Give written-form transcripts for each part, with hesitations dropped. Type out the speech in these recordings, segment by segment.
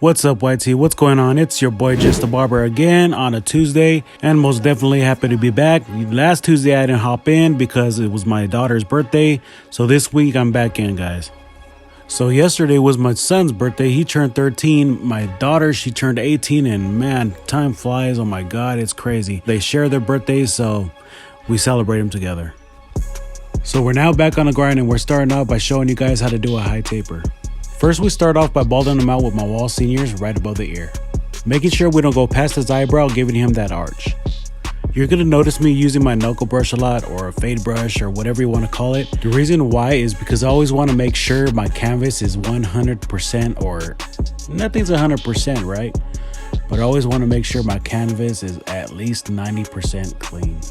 What's up, YT? What's going on? It's your boy Just the Barber again on a Tuesday, and most definitely happy to be back. Last Tuesday I didn't hop in because it was my daughter's birthday, so this week I'm back in, guys. So yesterday was my son's birthday. He turned 13. My daughter, she turned 18, and man, time flies. Oh my god, it's crazy. They share their birthdays, so we celebrate them together. So we're now back on the grind, and we're starting out by showing you guys how to do a high taper. First, we start off by balding him out with my wall seniors right above the ear, making sure we don't go past his eyebrow, giving him that arch. You're going to notice me using my knuckle brush a lot, or a fade brush, or whatever you want to call it. The reason why is because I always want to make sure my canvas is 100%, or nothing's 100%, right? But I always want to make sure my canvas is at least 90% clean.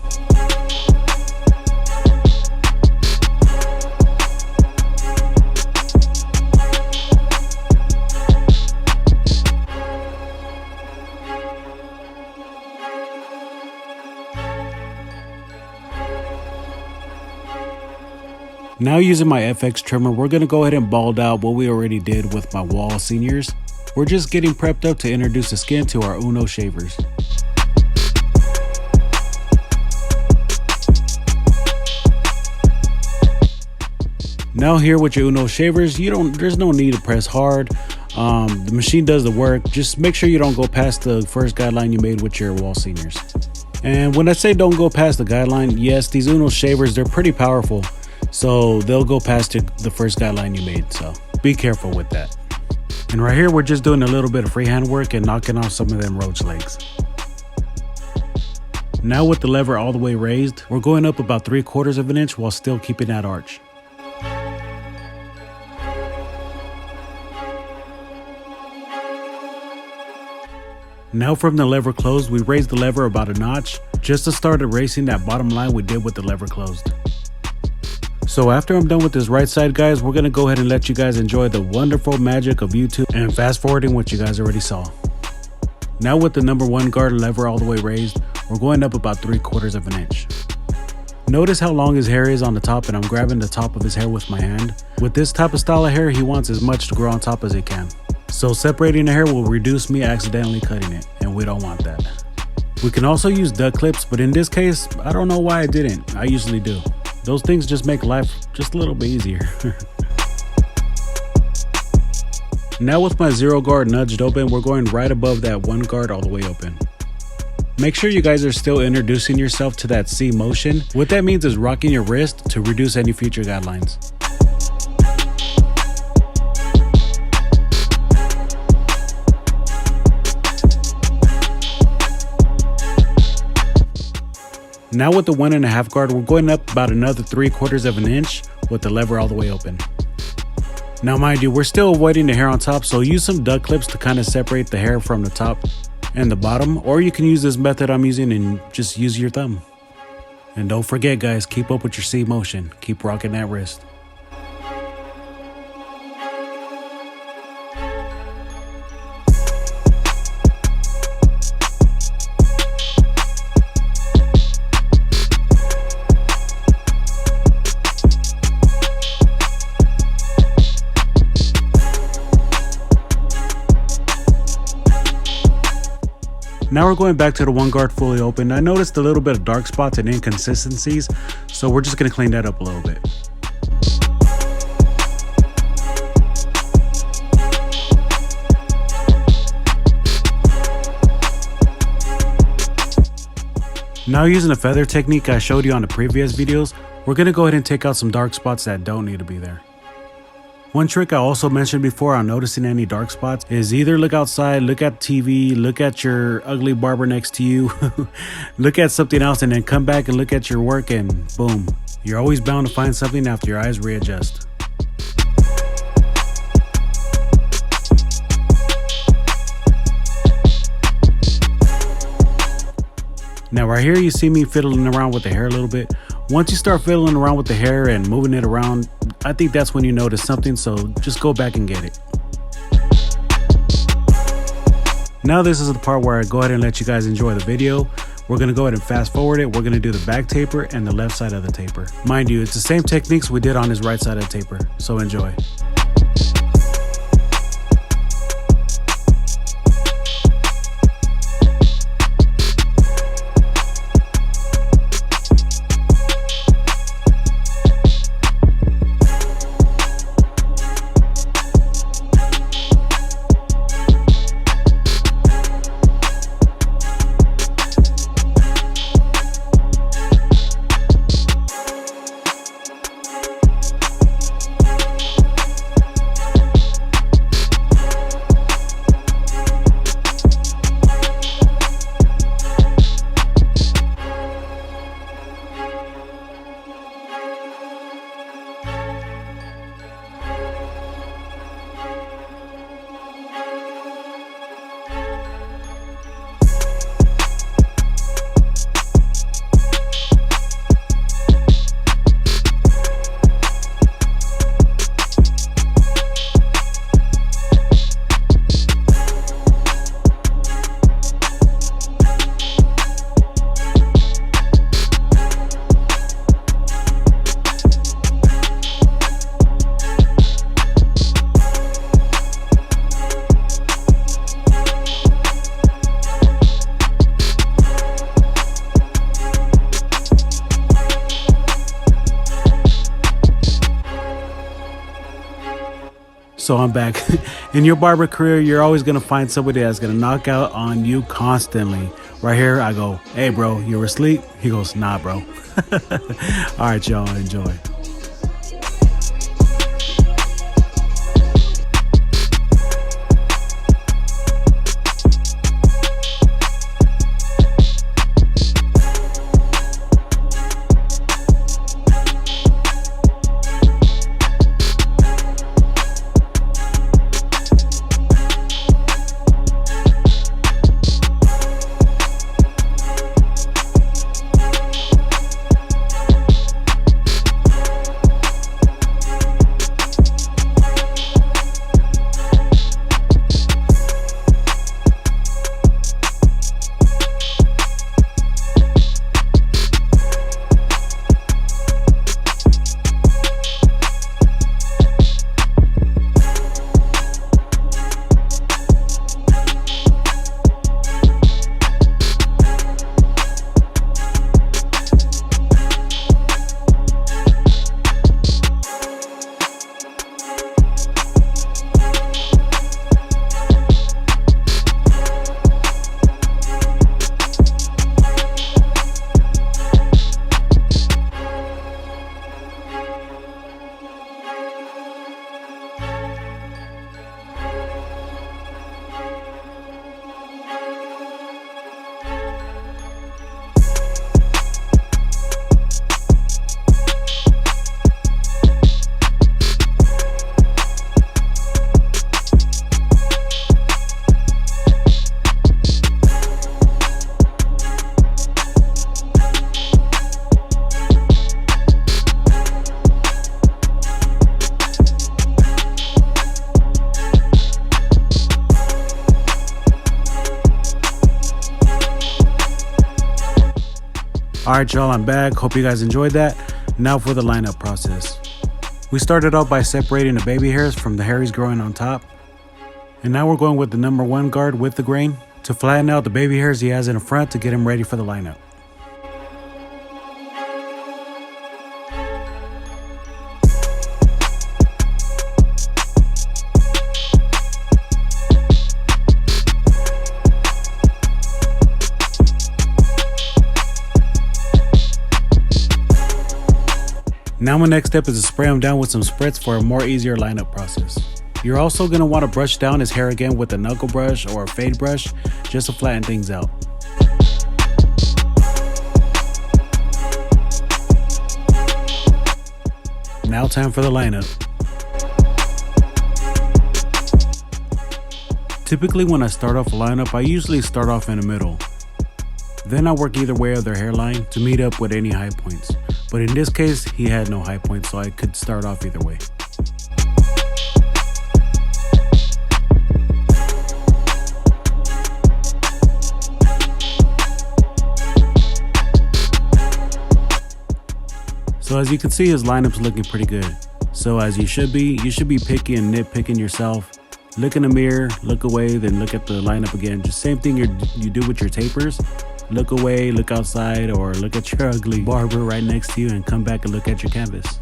Now using my FX trimmer, we're going to go ahead and bald out what we already did with my wall seniors. We're just getting prepped up to introduce the skin to our Uno shavers. Now here with your Uno shavers, there's no need to press hard. The machine does the work. Just make sure you don't go past the first guideline you made with your wall seniors. And when I say don't go past the guideline, yes, these Uno shavers, they're pretty powerful. So they'll go past the first guideline you made, so be careful with that. And right here, we're just doing a little bit of freehand work and knocking off some of them roach legs. Now with the lever all the way raised, we're going up about 3/4 of an inch while still keeping that arch. Now from the lever closed, we raised the lever about a notch just to start erasing that bottom line we did with the lever closed. So after I'm done with this right side, guys, we're going to go ahead and let you guys enjoy the wonderful magic of YouTube and fast forwarding what you guys already saw. Now with the number 1 guard lever all the way raised, we're going up about 3/4 of an inch. Notice how long his hair is on the top, and I'm grabbing the top of his hair with my hand. With this type of style of hair, he wants as much to grow on top as he can. So separating the hair will reduce me accidentally cutting it, and we don't want that. We can also use duck clips, but in this case, I don't know why I didn't. I usually do. Those things just make life just a little bit easier. Now with my 0 guard nudged open, we're going right above that 1 guard all the way open. Make sure you guys are still introducing yourself to that C motion. What that means is rocking your wrist to reduce any future guidelines. Now with the 1.5 guard, we're going up about another 3/4 of an inch with the lever all the way open. Now mind you, we're still avoiding the hair on top, so use some duck clips to kind of separate the hair from the top and the bottom, or you can use this method I'm using and just use your thumb. And don't forget, guys, keep up with your C motion. Keep rocking that wrist. Now we're going back to the 1 guard fully open. I noticed a little bit of dark spots and inconsistencies, so we're just going to clean that up a little bit. Now using the feather technique I showed you on the previous videos, we're going to go ahead and take out some dark spots that don't need to be there. One trick I also mentioned before on noticing any dark spots is either look outside, look at TV, look at your ugly barber next to you, look at something else, and then come back and look at your work, and boom, you're always bound to find something after your eyes readjust. Now right here you see me fiddling around with the hair a little bit. Once you start fiddling around with the hair and moving it around, I think that's when you notice something, so just go back and get it. Now this is the part where I go ahead and let you guys enjoy the video. We're going to go ahead and fast forward it. We're going to do the back taper and the left side of the taper. Mind you, it's the same techniques we did on his right side of the taper, so enjoy. So I'm back. In your barber career, you're always going to find somebody that's going to knock out on you constantly. Right here, I go, hey, bro, you were asleep? He goes, nah, bro. All right, y'all, enjoy. Alright y'all, I'm back. Hope you guys enjoyed that. Now for the lineup process. We started off by separating the baby hairs from the hairs growing on top. And now we're going with the number 1 guard with the grain to flatten out the baby hairs he has in the front to get him ready for the lineup. Now my next step is to spray him down with some spritz for a more easier lineup process. You're also going to want to brush down his hair again with a knuckle brush or a fade brush just to flatten things out. Now time for the lineup. Typically when I start off a lineup, I usually start off in the middle. Then I work either way of their hairline to meet up with any high points. But in this case, he had no high points, so I could start off either way. So as you can see, his lineup's looking pretty good. So as you should be picky and nitpicking yourself. Look in the mirror, look away, then look at the lineup again. Just same thing you do with your tapers. Look away, look outside, or look at your ugly barber right next to you and come back and look at your canvas.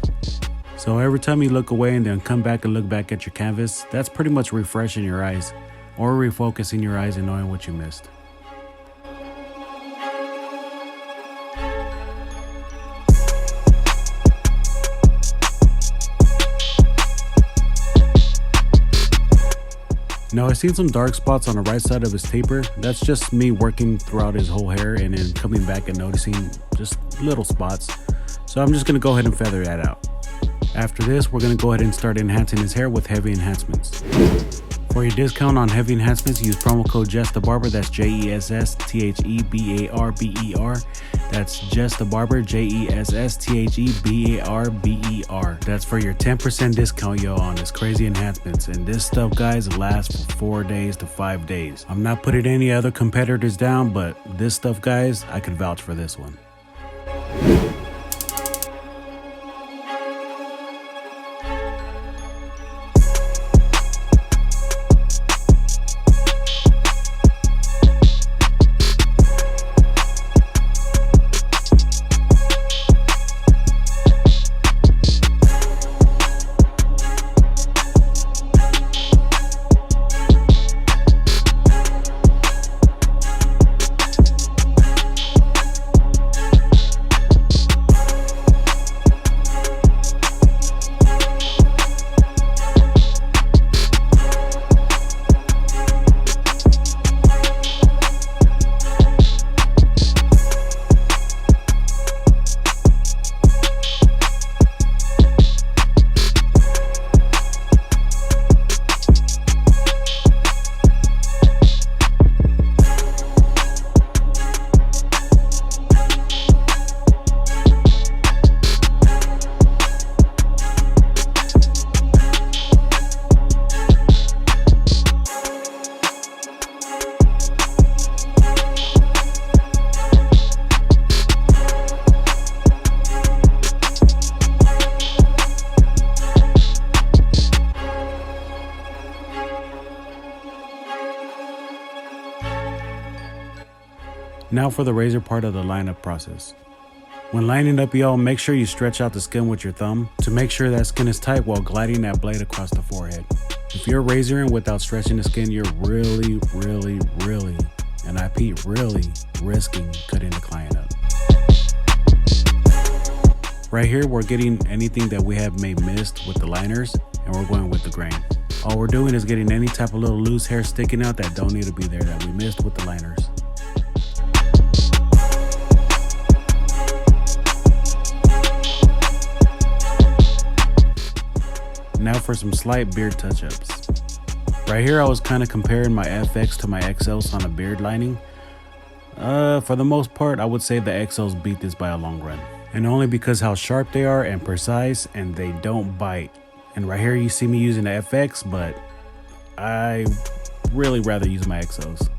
So every time you look away and then come back and look back at your canvas, that's pretty much refreshing your eyes or refocusing your eyes and knowing what you missed. Now I seen some dark spots on the right side of his taper. That's just me working throughout his whole hair and then coming back and noticing just little spots. So I'm just gonna go ahead and feather that out. After this, we're gonna go ahead and start enhancing his hair with heavy enhancements. For your discount on heavy enhancements, use promo code JessTheBarber. That's JessTheBarber. That's JessTheBarber, JessTheBarber. That's for your 10% discount, yo, on this crazy enhancements. And this stuff, guys, lasts for 4 days to 5 days. I'm not putting any other competitors down, but this stuff, guys, I could vouch for this one. Now for the razor part of the line-up process. When lining up, y'all, make sure you stretch out the skin with your thumb to make sure that skin is tight while gliding that blade across the forehead. If you're razoring without stretching the skin, you're really, and I repeat, really risking cutting the client up. Right here, we're getting anything that we have made missed with the liners, and we're going with the grain. All we're doing is getting any type of little loose hair sticking out that don't need to be there that we missed with the liners. Now for some slight beard touch-ups. Right here, I was kind of comparing my FX to my XLs on a beard lining. For the most part, I would say the XLs beat this by a long run. And only because how sharp they are and precise, and they don't bite. And right here, you see me using the FX, but I really rather use my XOs.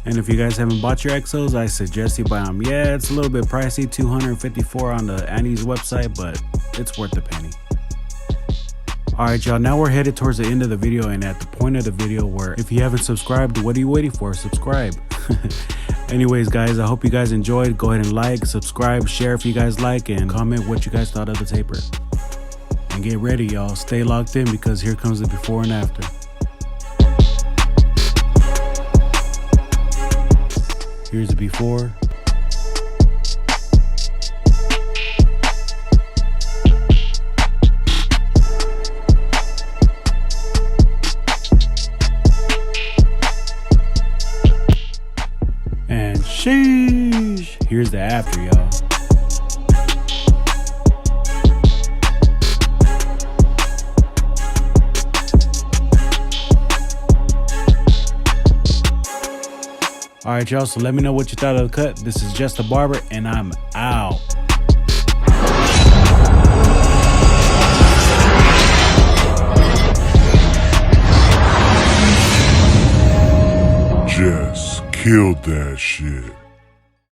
And if you guys haven't bought your XOs, I suggest you buy them. Yeah, it's a little bit pricey, $254 on the Andis website, but it's worth the penny. Alright y'all, now we're headed towards the end of the video, and at the point of the video where if you haven't subscribed, what are you waiting for? Subscribe. Anyways guys, I hope you guys enjoyed. Go ahead and like, subscribe, share if you guys like, and comment what you guys thought of the taper. And get ready y'all, stay locked in because here comes the before and after. Here's the before. And sheesh, here's the after, y'all. Alright y'all, so let me know what you thought of the cut. This is Just a Barber, and I'm out. Just killed that shit.